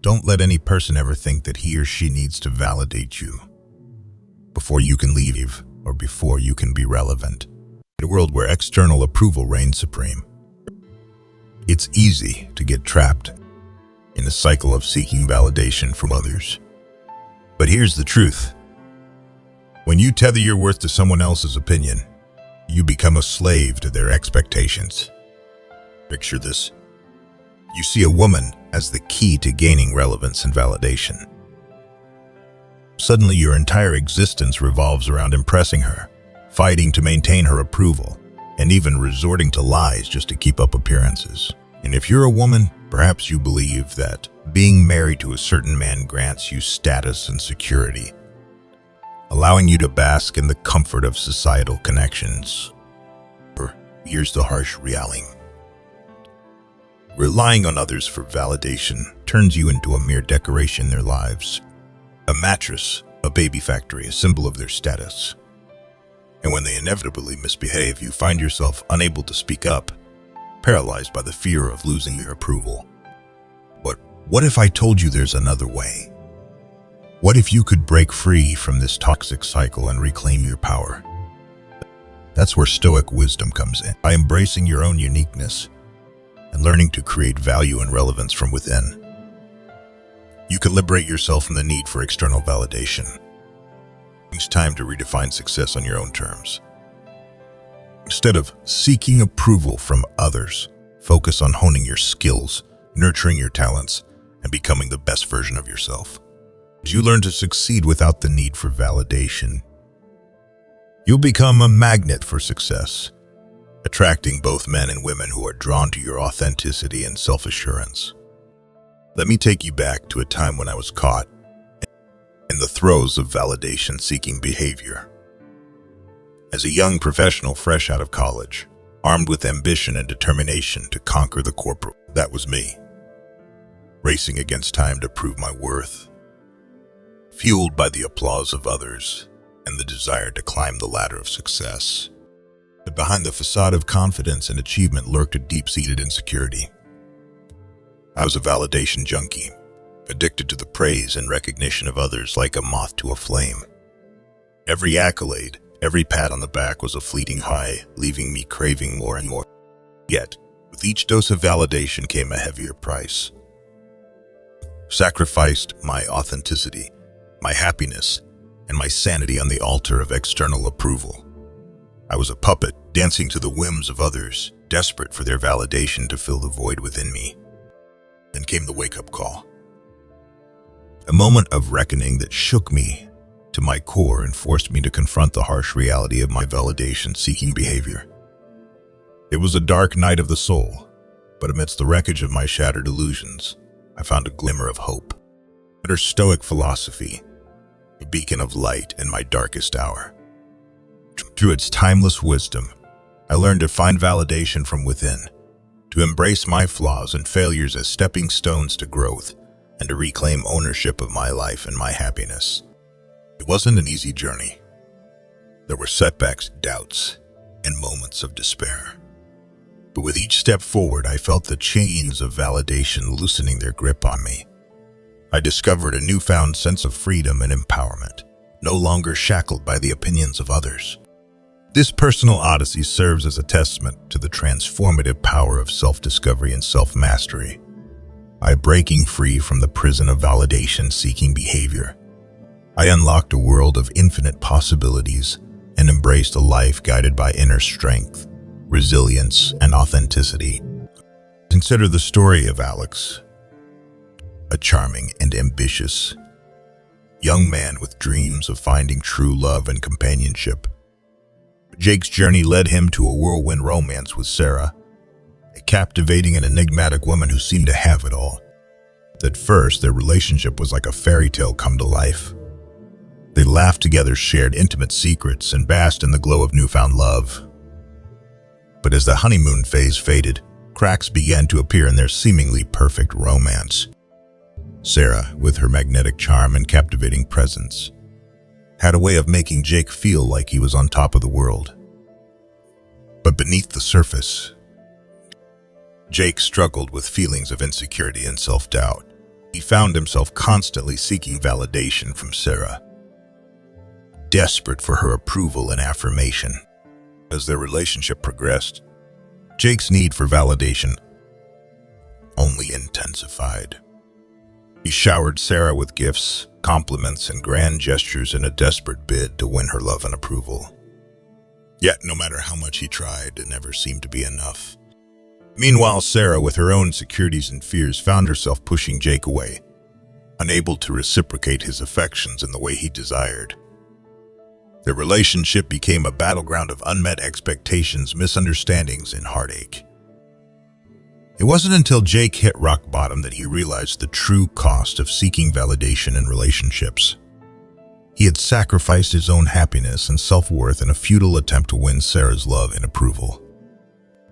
Don't let any person ever think that he or she needs to validate you before you can leave or before you can be relevant. In a world where external approval reigns supreme, it's easy to get trapped in a cycle of seeking validation from others. But here's the truth. When you tether your worth to someone else's opinion, you become a slave to their expectations. Picture this. You see a woman as the key to gaining relevance and validation. Suddenly, your entire existence revolves around impressing her, fighting to maintain her approval, and even resorting to lies just to keep up appearances. And if you're a woman, perhaps you believe that being married to a certain man grants you status and security, allowing you to bask in the comfort of societal connections. Or here's the harsh reality. Relying on others for validation turns you into a mere decoration in their lives. A mattress, a baby factory, a symbol of their status. And when they inevitably misbehave, you find yourself unable to speak up, paralyzed by the fear of losing your approval. But what if I told you there's another way? What if you could break free from this toxic cycle and reclaim your power? That's where Stoic wisdom comes in. By embracing your own uniqueness and learning to create value and relevance from within, you can liberate yourself from the need for external validation. It's time to redefine success on your own terms. Instead of seeking approval from others, focus on honing your skills, nurturing your talents, and becoming the best version of yourself. As you learn to succeed without the need for validation, you'll become a magnet for success, attracting both men and women who are drawn to your authenticity and self-assurance. Let me take you back to a time when I was caught in the throes of validation-seeking behavior. As a young professional fresh out of college, armed with ambition and determination to conquer the corporate, that was me. Racing against time to prove my worth, fueled by the applause of others and the desire to climb the ladder of success. But behind the facade of confidence and achievement lurked a deep-seated insecurity. I was a validation junkie, addicted to the praise and recognition of others like a moth to a flame. Every accolade, every pat on the back was a fleeting high, leaving me craving more and more. Yet, with each dose of validation came a heavier price. Sacrificed my authenticity, my happiness, and my sanity on the altar of external approval. I was a puppet, dancing to the whims of others, desperate for their validation to fill the void within me. Then came the wake-up call. A moment of reckoning that shook me to my core and forced me to confront the harsh reality of my validation-seeking behavior. It was a dark night of the soul, but amidst the wreckage of my shattered illusions, I found a glimmer of hope. Under Stoic philosophy, a beacon of light in my darkest hour. Through its timeless wisdom, I learned to find validation from within, to embrace my flaws and failures as stepping stones to growth, and to reclaim ownership of my life and my happiness. It wasn't an easy journey. There were setbacks, doubts, and moments of despair. But with each step forward, I felt the chains of validation loosening their grip on me. I discovered a newfound sense of freedom and empowerment, no longer shackled by the opinions of others. This personal odyssey serves as a testament to the transformative power of self-discovery and self-mastery. By breaking free from the prison of validation-seeking behavior, I unlocked a world of infinite possibilities and embraced a life guided by inner strength, resilience, and authenticity. Consider the story of Alex, a charming and ambitious young man with dreams of finding true love and companionship. Jake's journey led him to a whirlwind romance with Sarah, a captivating and enigmatic woman who seemed to have it all. At first, their relationship was like a fairy tale come to life. They laughed together, shared intimate secrets, and basked in the glow of newfound love. But as the honeymoon phase faded, cracks began to appear in their seemingly perfect romance. Sarah, with her magnetic charm and captivating presence, had a way of making Jake feel like he was on top of the world. But beneath the surface, Jake struggled with feelings of insecurity and self-doubt. He found himself constantly seeking validation from Sarah, desperate for her approval and affirmation. As their relationship progressed, Jake's need for validation only intensified. He showered Sarah with gifts, compliments, and grand gestures in a desperate bid to win her love and approval. Yet, no matter how much he tried, it never seemed to be enough. Meanwhile, Sarah, with her own insecurities and fears, found herself pushing Jake away, unable to reciprocate his affections in the way he desired. Their relationship became a battleground of unmet expectations, misunderstandings, and heartache. It wasn't until Jake hit rock bottom that he realized the true cost of seeking validation in relationships. He had sacrificed his own happiness and self-worth in a futile attempt to win Sarah's love and approval.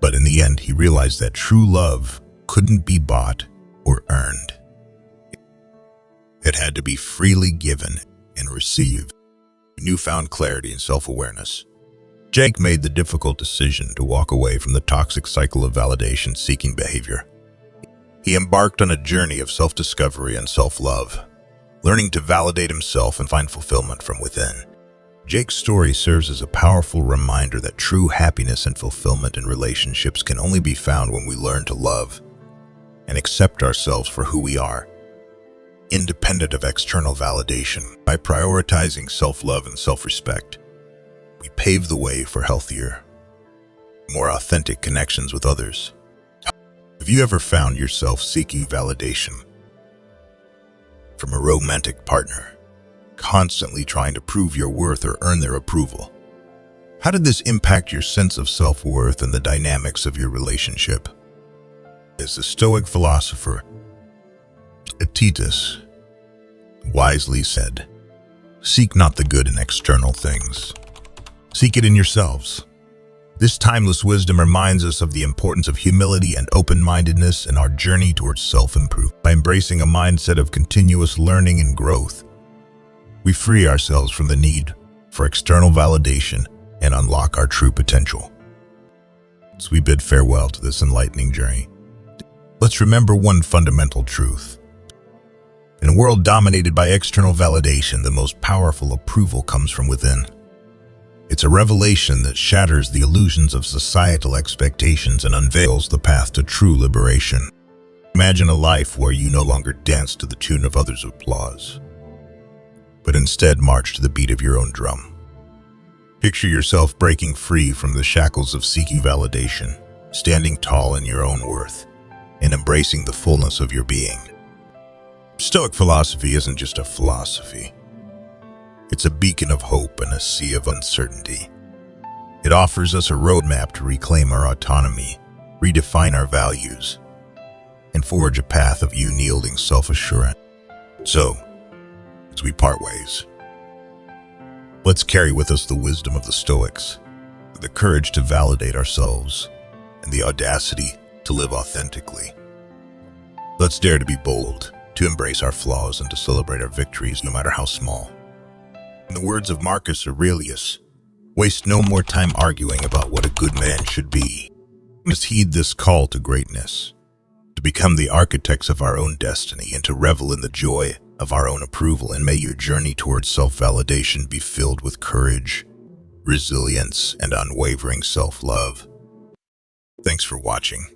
But in the end, he realized that true love couldn't be bought or earned. It had to be freely given and received. Newfound clarity and self-awareness, Jake made the difficult decision to walk away from the toxic cycle of validation-seeking behavior. He embarked on a journey of self-discovery and self-love, learning to validate himself and find fulfillment from within. Jake's story serves as a powerful reminder that true happiness and fulfillment in relationships can only be found when we learn to love and accept ourselves for who we are, independent of external validation. By prioritizing self-love and self-respect, we pave the way for healthier, more authentic connections with others. Have you ever found yourself seeking validation from a romantic partner, constantly trying to prove your worth or earn their approval? How did this impact your sense of self-worth and the dynamics of your relationship? As the Stoic philosopher Epictetus wisely said, "Seek not the good in external things. Seek it in yourselves." This timeless wisdom reminds us of the importance of humility and open-mindedness in our journey towards self-improvement. By embracing a mindset of continuous learning and growth, we free ourselves from the need for external validation and unlock our true potential. As we bid farewell to this enlightening journey, let's remember one fundamental truth. In a world dominated by external validation, the most powerful approval comes from within. It's a revelation that shatters the illusions of societal expectations and unveils the path to true liberation. Imagine a life where you no longer dance to the tune of others' applause, but instead march to the beat of your own drum. Picture yourself breaking free from the shackles of seeking validation, standing tall in your own worth, and embracing the fullness of your being. Stoic philosophy isn't just a philosophy. It's a beacon of hope in a sea of uncertainty. It offers us a roadmap to reclaim our autonomy, redefine our values, and forge a path of unyielding self-assurance. So, as we part ways, let's carry with us the wisdom of the Stoics, the courage to validate ourselves, and the audacity to live authentically. Let's dare to be bold, to embrace our flaws, and to celebrate our victories, no matter how small. In the words of Marcus Aurelius, waste no more time arguing about what a good man should be. We must heed this call to greatness, to become the architects of our own destiny and to revel in the joy of our own approval. And may your journey towards self-validation be filled with courage, resilience, and unwavering self-love. Thanks for watching.